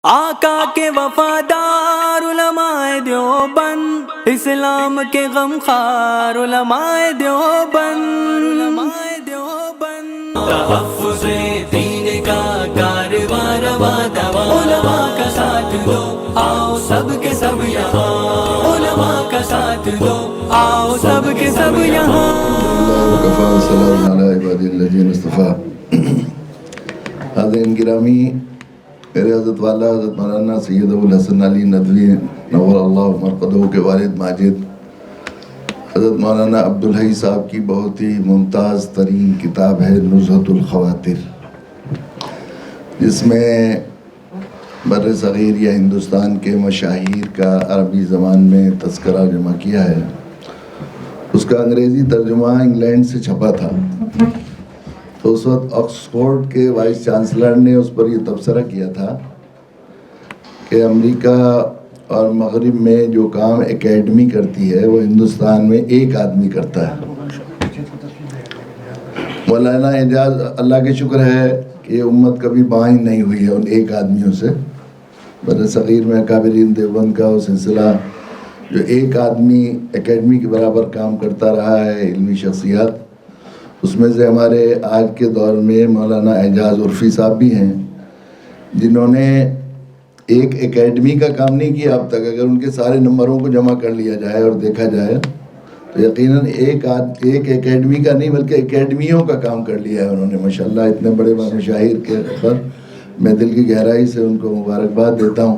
آقا کے وفادار علماء دیوبند، اسلام کے غمخوار علماء دیوبند، تحفظ دین کا کارواں رواں دواں، علماء کا ساتھ دو آؤ سب کے سب یہاں، علماء کا ساتھ دو آؤ سب کے سب یہاں۔ وکفیٰ وسلام علی عبادہ الذین اصطفیٰ۔ حاضرین گرامی، میرے حضرت والا حضرت مولانا سید ابوالحسن علی ندوی نور اللہ مرقدہ کے والد ماجد حضرت مولانا عبدالحی صاحب کی بہت ہی ممتاز ترین کتاب ہے نزہۃ الخواطر، جس میں بر صغیر یا ہندوستان کے مشاہیر کا عربی زبان میں تذکرہ جمع کیا ہے۔ اس کا انگریزی ترجمہ انگلینڈ سے چھپا تھا، تو اس وقت آکسفورڈ کے وائس چانسلر نے اس پر یہ تبصرہ کیا تھا کہ امریکہ اور مغرب میں جو کام اکیڈمی کرتی ہے وہ ہندوستان میں ایک آدمی کرتا ہے۔ مولانا اعجاز، اللہ کے شکر ہے کہ یہ امت کبھی بائیں نہیں ہوئی ہے ان ایک آدمیوں سے۔ بر صغیر میں اکابرین دیوبند کا وہ سلسلہ جو ایک آدمی اکیڈمی کے برابر کام کرتا رہا ہے، علمی شخصیات، اس میں سے ہمارے آج کے دور میں مولانا اعجاز عرفی صاحب بھی ہیں، جنہوں نے ایک اکیڈمی کا کام نہیں کیا اب تک۔ اگر ان کے سارے نمبروں کو جمع کر لیا جائے اور دیکھا جائے تو یقیناً ایک اکیڈمی کا نہیں بلکہ اکیڈمیوں کا کام کر لیا ہے انہوں نے، ماشاءاللہ۔ اتنے بڑے مشاہیر کے پر میں دل کی گہرائی سے ان کو مبارکباد دیتا ہوں۔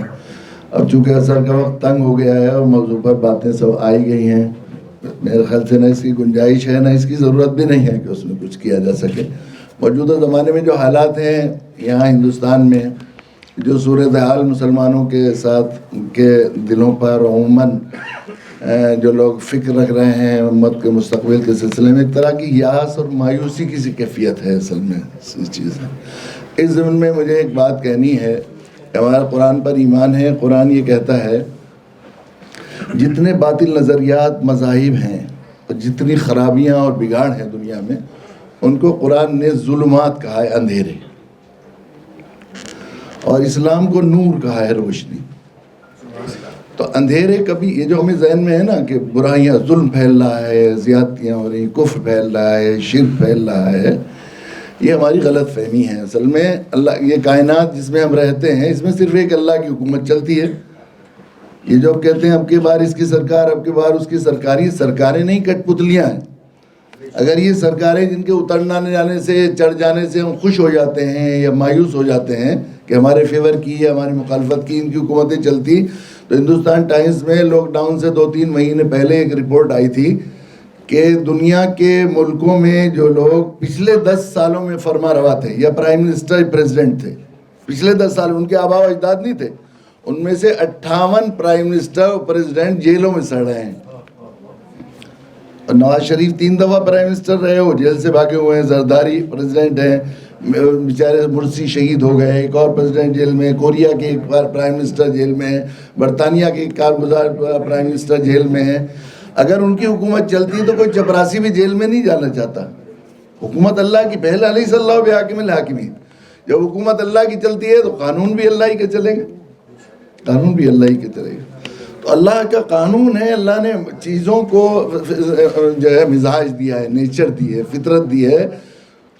اب چونکہ اثر کا وقت تنگ ہو گیا ہے اور موضوع پر باتیں سب آئی گئی ہیں، میرے خیال سے نہ اس کی گنجائش ہے نہ اس کی ضرورت بھی نہیں ہے کہ اس میں کچھ کیا جا سکے۔ موجودہ زمانے میں جو حالات ہیں یہاں ہندوستان میں، جو صورتحال مسلمانوں کے ساتھ کے دلوں پر عموماً جو لوگ فکر رکھ رہے ہیں امت کے مستقبل کے سلسلے میں، ایک طرح کی یاس اور مایوسی کی سی کیفیت ہے اصل میں اس چیز ہے۔ اس ضمن میں مجھے ایک بات کہنی ہے، ہمارا قرآن پر ایمان ہے۔ قرآن یہ کہتا ہے جتنے باطل نظریات مذاہب ہیں اور جتنی خرابیاں اور بگاڑ ہیں دنیا میں، ان کو قرآن نے ظلمات کہا ہے، اندھیرے، اور اسلام کو نور کہا ہے، روشنی۔ تو اندھیرے کبھی یہ جو ہمیں ذہن میں ہے نا کہ برائیاں، ظلم پھیل رہا ہے، زیادتیاں ہو رہی، کفر پھیل رہا ہے، شرک پھیل رہا ہے، یہ ہماری غلط فہمی ہے۔ اصل میں اللہ، یہ کائنات جس میں ہم رہتے ہیں، اس میں صرف ایک اللہ کی حکومت چلتی ہے۔ یہ جو کہتے ہیں اب کی بار اس کی سرکار، اب کی بار اس کی سرکار، یہ سرکاریں نہیں، کٹ پتلیاں ہیں۔ اگر یہ سرکاریں جن کے اترنا جانے سے، چڑھ جانے سے ہم خوش ہو جاتے ہیں یا مایوس ہو جاتے ہیں کہ ہمارے فیور کی یا ہماری مخالفت کی ان کی حکومتیں چلتی، تو ہندوستان ٹائمز میں لاک ڈاؤن سے 2-3 مہینے پہلے ایک رپورٹ آئی تھی کہ دنیا کے ملکوں میں جو لوگ پچھلے 10 سالوں میں فرما روا تھے یا پرائم منسٹر پریزیڈنٹ تھے، پچھلے 10 سال ان کے آباء و اجداد نہیں تھے، ان میں سے 58 پرائم منسٹر اور پریزیڈنٹ جیلوں میں سڑ رہے ہیں۔ اور نواز شریف 3 دفعہ پرائم منسٹر رہے، وہ جیل سے بھاگے ہوئے ہیں۔ زرداری پریزیڈنٹ ہیں، بیچارے مرسی شہید ہو گئے، ایک اور پریزیڈنٹ جیل میں، کوریا کے ایک بار پرائم منسٹر جیل میں ہے، برطانیہ کے ایک کارگزار پرائم منسٹر جیل میں ہے۔ اگر ان کی حکومت چلتی تو کوئی چپراسی بھی جیل میں نہیں جانا چاہتا۔ حکومت اللہ کی، پہلے علیہ اللہ بحاکم الحاکمین، جب حکومت اللہ کی چلتی ہے تو قانون بھی اللہ ہی کے چلیں گے، قانون بھی اللہ ہی کے چلے گا۔ تو اللہ کا قانون ہے، اللہ نے چیزوں کو جو ہے مزاج دیا ہے، نیچر دی ہے، فطرت دی ہے،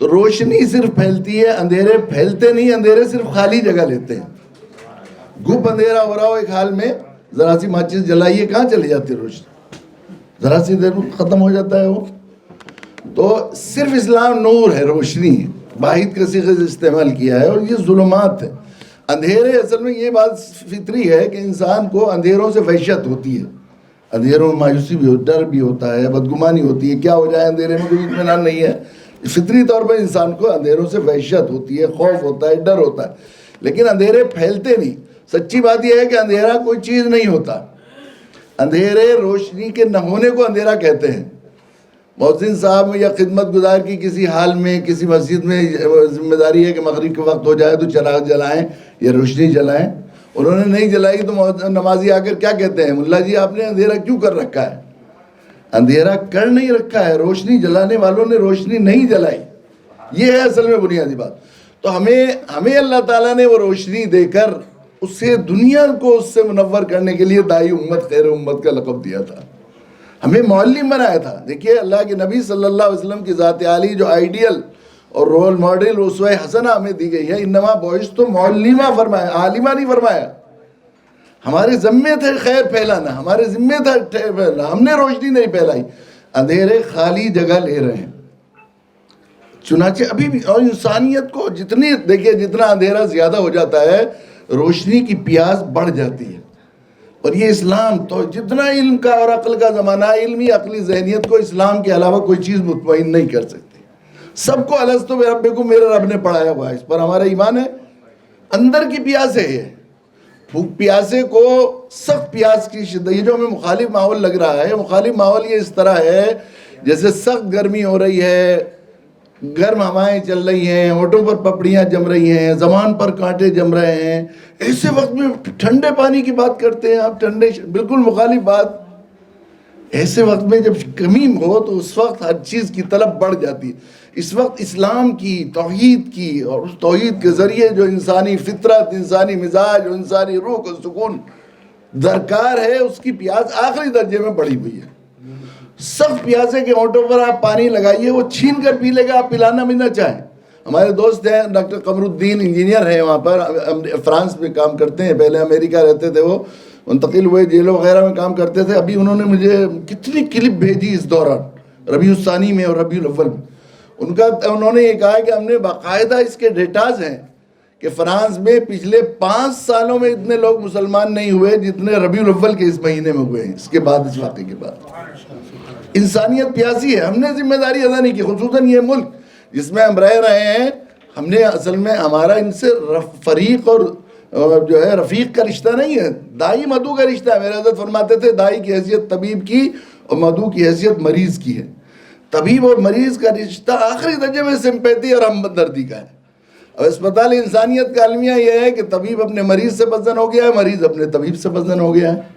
تو روشنی صرف پھیلتی ہے، اندھیرے پھیلتے نہیں، اندھیرے صرف خالی جگہ لیتے ہیں۔ گھپ اندھیرا ہو رہا ہو ایک حال میں، ذرا سی ماچس جلائیے، کہاں چلی جاتی ہے روشنی؟ ذرا سی دیر میں ختم ہو جاتا ہے وہ۔ تو صرف اسلام نور ہے، روشنی ہے، واحد کا صیغہ استعمال کیا ہے، اور یہ ظلمات ہے، اندھیرے۔ اصل میں یہ بات فطری ہے کہ انسان کو اندھیروں سے وحشت ہوتی ہے، اندھیروں میں مایوسی بھی ہوتی ہے، ڈر بھی ہوتا ہے، بدگمانی ہوتی ہے، کیا ہو جائے اندھیرے میں کوئی اطمینان نہیں ہے۔ فطری طور پر انسان کو اندھیروں سے وحشت ہوتی ہے، خوف ہوتا ہے، ڈر ہوتا ہے، لیکن اندھیرے پھیلتے نہیں۔ سچی بات یہ ہے کہ اندھیرا کوئی چیز نہیں ہوتا، اندھیرے روشنی کے نہ ہونے کو اندھیرا کہتے ہیں۔ مؤذن صاحب یا خدمت گزار کی کسی حال میں کسی مسجد میں ذمہ داری ہے کہ مغرب کے وقت ہو جائے تو چراغ جلائیں یا روشنی جلائیں، انہوں نے نہیں جلائی تو نمازی آ کر کیا کہتے ہیں؟ ملا جی آپ نے اندھیرا کیوں کر رکھا ہے؟ اندھیرا کر نہیں رکھا ہے، روشنی جلانے والوں نے روشنی نہیں جلائی، یہ ہے اصل میں بنیادی بات۔ تو ہمیں اللہ تعالیٰ نے وہ روشنی دے کر اسے دنیا کو اس سے منور کرنے کے لیے دائی امت خیر امت کا لقب دیا تھا، ہمیں معلم بنایا تھا۔ دیکھیے اللہ کے نبی صلی اللہ علیہ وسلم کی ذات عالی جو آئیڈیل اور رول ماڈل اسوہ حسنہ ہمیں دی گئی ہے، انما بعثت معلمہ فرمایا، عالمہ نہیں فرمایا۔ ہمارے ذمے تھے خیر پھیلانا، ہمارے ذمے تھا پھیلانا، ہم نے روشنی نہیں پھیلائی، اندھیرے خالی جگہ لے رہے ہیں۔ چنانچہ ابھی بھی اور انسانیت کو جتنی دیکھیے جتنا اندھیرا زیادہ ہو جاتا ہے روشنی کی پیاس بڑھ جاتی ہے، اور یہ اسلام تو جتنا علم کا اور عقل کا زمانہ ہے، علمی عقلی ذہنیت کو اسلام کے علاوہ کوئی چیز مطمئن نہیں کر سکتی۔ سب کو الستُ بربکم میرے رب نے پڑھایا ہوا ہے، اس پر ہمارا ایمان ہے۔ اندر کی پیاس ہے یہ بھوک، پیاسے کو سخت پیاس کی شدت، یہ جو ہمیں مخالف ماحول لگ رہا ہے، مخالف ماحول یہ اس طرح ہے جیسے سخت گرمی ہو رہی ہے، گرم ہوائیں چل رہی ہیں، ہونٹوں پر پپڑیاں جم رہی ہیں، زبان پر کانٹے جم رہے ہیں، ایسے وقت میں ٹھنڈے پانی کی بات کرتے ہیں آپ، ٹھنڈے بالکل مخالف بات۔ ایسے وقت میں جب کمی ہو تو اس وقت ہر چیز کی طلب بڑھ جاتی ہے۔ اس وقت اسلام کی، توحید کی، اور اس توحید کے ذریعے جو انسانی فطرت، انسانی مزاج اور انسانی روح کو سکون درکار ہے، اس کی پیاس آخری درجے میں بڑھی ہوئی ہے۔ سخت پیاسے کے ہونٹوں پر آپ پانی لگائیے، وہ چھین کر پی لے گا، آپ پلانا بھی نہ چاہیں۔ ہمارے دوست ہیں ڈاکٹر قمر الدین، انجینئر ہیں، وہاں پر فرانس میں کام کرتے ہیں، پہلے امریکہ رہتے تھے، وہ منتقل ہوئے، جیلوں وغیرہ میں کام کرتے تھے۔ ابھی انہوں نے مجھے کتنی کلپ بھیجی اس دوران ربیع الثانی میں اور ربیع الاول میں۔ انہوں نے یہ کہا کہ ہم نے باقاعدہ اس کے ڈیٹاز ہیں کہ فرانس میں پچھلے 5 سالوں میں اتنے لوگ مسلمان نہیں ہوئے جتنے ربیع الاول کے اس مہینے میں ہوئے ہیں، اس کے بعد، اس واقعے کے بعد۔ انسانیت پیاسی ہے، ہم نے ذمہ داری ادا نہیں کی، خصوصاً یہ ملک جس میں ہم رہ رہے ہیں۔ ہم نے اصل میں ہمارا ان سے فریق اور جو ہے رفیق کا رشتہ نہیں ہے، دائی مدعو کا رشتہ ہے۔ میرے حضرت فرماتے تھے دائی کی حیثیت طبیب کی اور مدعو کی حیثیت مریض کی ہے۔ طبیب اور مریض کا رشتہ آخری درجے میں سمپیتی اور ہمدردی کا ہے۔ اب اسپتال انسانیت کا المیہ یہ ہے کہ طبیب اپنے مریض سے بدظن ہو گیا ہے، مریض اپنے طبیب سے بدظن ہو گیا ہے۔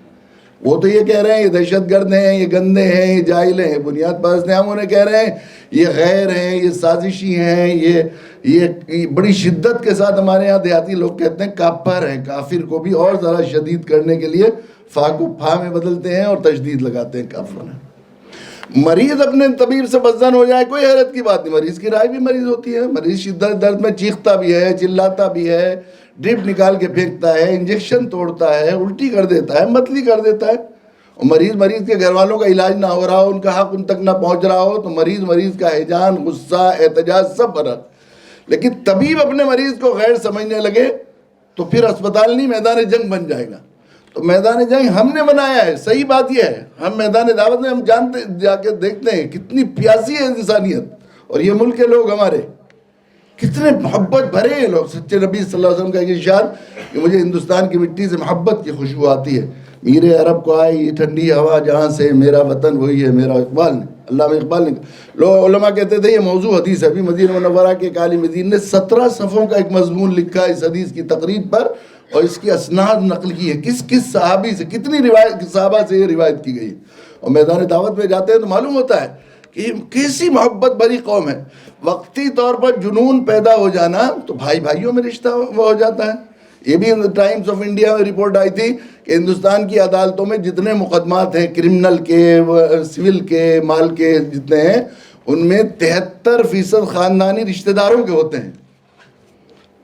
وہ تو یہ کہہ رہے ہیں یہ دہشت گرد ہیں، یہ گندے ہیں، یہ جاہل ہیں، بنیاد پرست ہیں، ہم انہیں کہہ رہے ہیں یہ غیر ہیں، یہ سازشی ہیں، یہ بڑی شدت کے ساتھ ہمارے ہاں دیہاتی لوگ کہتے ہیں کافر ہیں، کافر کو بھی اور ذرا شدید کرنے کے لیے فا کو پھا میں بدلتے ہیں اور تشدید لگاتے ہیں کافر ہیں۔ مریض اپنے طبیب سے بدظن ہو جائے کوئی حیرت کی بات نہیں، مریض کی رائے بھی مریض ہوتی ہے۔ مریض شدت درد میں چیختا بھی ہے، چلاتا بھی ہے، ڈرپ نکال کے پھینکتا ہے، انجیکشن توڑتا ہے، الٹی کر دیتا ہے، متلی کر دیتا ہے۔ اور مریض کے گھر والوں کا علاج نہ ہو رہا ہو، ان کا حق ان تک نہ پہنچ رہا ہو تو مریض کا ہیجان، غصہ، احتجاج سب برق۔ لیکن طبیب اپنے مریض کو غیر سمجھنے لگے تو پھر اسپتال نہیں میدان جنگ بن جائے گا۔ تو میدان جنگ ہم نے بنایا ہے، صحیح بات یہ ہے، ہم میدان دعوت میں ہم جانتے جا کے دیکھتے ہیں کتنی پیاسی ہے انسانیت، اور یہ ملک کے لوگ ہمارے کتنے محبت بھرے ہیں لوگ۔ سچے نبی صلی اللہ علیہ وسلم کا ایک ارشاد کہ مجھے ہندوستان کی مٹی سے محبت کی خوشبو آتی ہے، میرے عرب کو آئی یہ ٹھنڈی ہوا جہاں سے، میرا وطن وہی ہے میرا اقبال نے، علامہ اقبال نے۔ لوگ علماء کہتے تھے یہ موضوع حدیث ہے۔ ابھی مدینہ منورہ کے ایک عالم دین نے 17 صفحوں کا ایک مضمون لکھا اس حدیث کی تقریر پر، اور اس کی اسناد نقل کی ہے، کس صحابی سے، کتنی صحابہ سے یہ روایت کی گئی ہے۔ اور میدان دعوت میں جاتے ہیں تو معلوم ہوتا ہے کہ کیسی محبت بھری قوم ہے۔ وقتی طور پر جنون پیدا ہو جانا تو بھائی بھائیوں میں رشتہ ہو جاتا ہے۔ یہ بھی ٹائمز آف انڈیا میں رپورٹ آئی تھی کہ ہندوستان کی عدالتوں میں جتنے مقدمات ہیں، کرمنل کے، سول کے، مال کے جتنے ہیں، ان میں 73% خاندانی رشتہ داروں کے ہوتے ہیں۔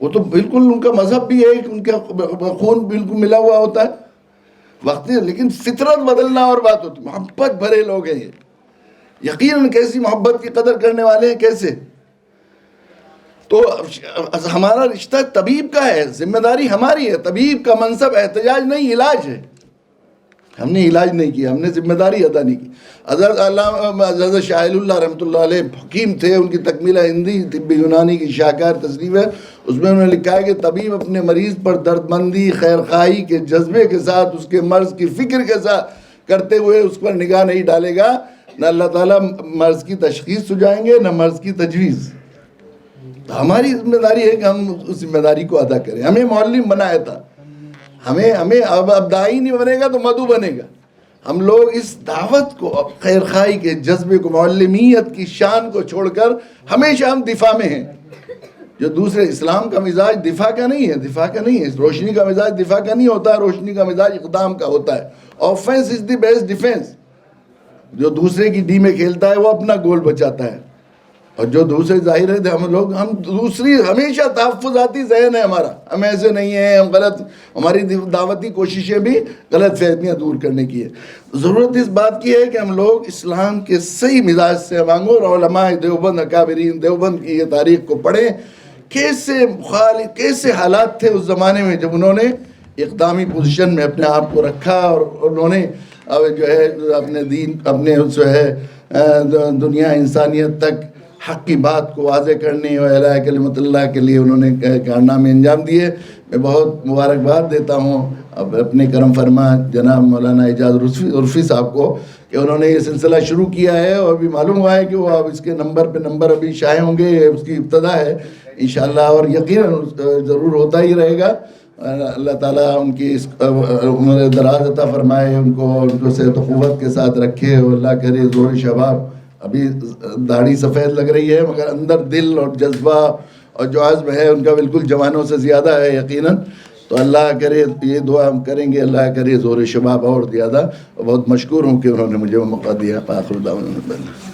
وہ تو بالکل ان کا مذہب بھی ہے، ان کا خون بالکل ملا ہوا ہوتا ہے وقتی، لیکن فطرت بدلنا اور بات ہوتی ہے۔ محبت بھرے لوگ ہیں یہ، یقیناً کیسی محبت کی قدر کرنے والے ہیں، کیسے۔ تو ہمارا رشتہ طبیب کا ہے، ذمہ داری ہماری ہے۔ طبیب کا منصب احتجاج نہیں، علاج ہے۔ ہم نے علاج نہیں کیا، ہم نے ذمہ داری ادا نہیں کی۔ حضرت شاہ اللہ رحمۃ اللہ علیہ حکیم تھے، ان کی تکمیلہ ہندی طب یونانی کی شاہکار تصنیف ہے، اس میں انہوں نے لکھا ہے کہ طبیب اپنے مریض پر درد مندی، خیر خواہی کے جذبے کے ساتھ، اس کے مرض کی فکر کے ساتھ کرتے ہوئے اس پر نگاہ نہیں ڈالے گا، نہ اللہ تعالیٰ مرض کی تشخیص سجائیں گے، نہ مرض کی تجویز۔ تو ہماری ذمہ داری ہے کہ ہم اس ذمہ داری کو ادا کریں۔ ہمیں معلم بنایا تھا، ہمیں اب دائی نہیں بنے گا تو مدعو بنے گا۔ ہم لوگ اس دعوت کو، خیر خواہی کے جذبے کو، معلمیت کی شان کو چھوڑ کر ہمیشہ ہم دفاع میں ہیں۔ جو دوسرے اسلام کا مزاج دفاع کا نہیں ہے، دفاع کا نہیں ہے. روشنی کا مزاج دفاع کا نہیں ہوتا، روشنی کا مزاج اقدام کا ہوتا ہے. Offence is the best defence. جو دوسرے کی ٹیم میں کھیلتا ہے وہ اپنا گول بچاتا ہے، اور جو دوسرے ظاہر ہے ہم دوسری ہمیشہ تحفظاتی ذہن ہے ہمارا، ہم ایسے نہیں ہیں، ہم غلط، ہماری دعوتی کوششیں بھی غلط فہمیاں دور کرنے کی ہے. ضرورت اس بات کی ہے کہ ہم لوگ اسلام کے صحیح مزاج سے مانگو، اور علماء دیوبند، اکابرین دیوبند کی یہ تاریخ کو پڑھیں. کیسے حالات تھے اس زمانے میں جب انہوں نے اقدامی پوزیشن میں اپنے آپ کو رکھا، اور انہوں نے جو ہے اپنے دین، اپنے جو ہے دنیا انسانیت تک حق کی بات کو واضح کرنے اور اعلاء کلمت اللہ کے لیے انہوں نے کارنامے انجام دیے. میں بہت مبارکباد دیتا ہوں اپنے کرم فرما جناب مولانا اعجاز عرفی صاحب کو کہ انہوں نے یہ سلسلہ شروع کیا ہے، اور بھی معلوم ہوا ہے کہ وہ اب اس کے نمبر پہ نمبر ابھی شائع ہوں گے. اس کی ابتدا ہے انشاءاللہ، اور یقیناً ضرور ہوتا ہی رہے گا. اللہ تعالیٰ ان کی اس عمر دراز عطا فرمائے، ان کو صحت و قوت کے ساتھ رکھے، اور اللہ کرے زور شباب. ابھی داڑھی سفید لگ رہی ہے مگر اندر دل اور جذبہ اور جو عزم ہے ان کا بالکل جوانوں سے زیادہ ہے یقیناً. تو اللہ کرے، یہ دعا ہم کریں گے، اللہ کرے زور شباب اور زیادہ. بہت مشکور ہوں کہ انہوں نے مجھے وہ موقع دیا. آخر دعوانا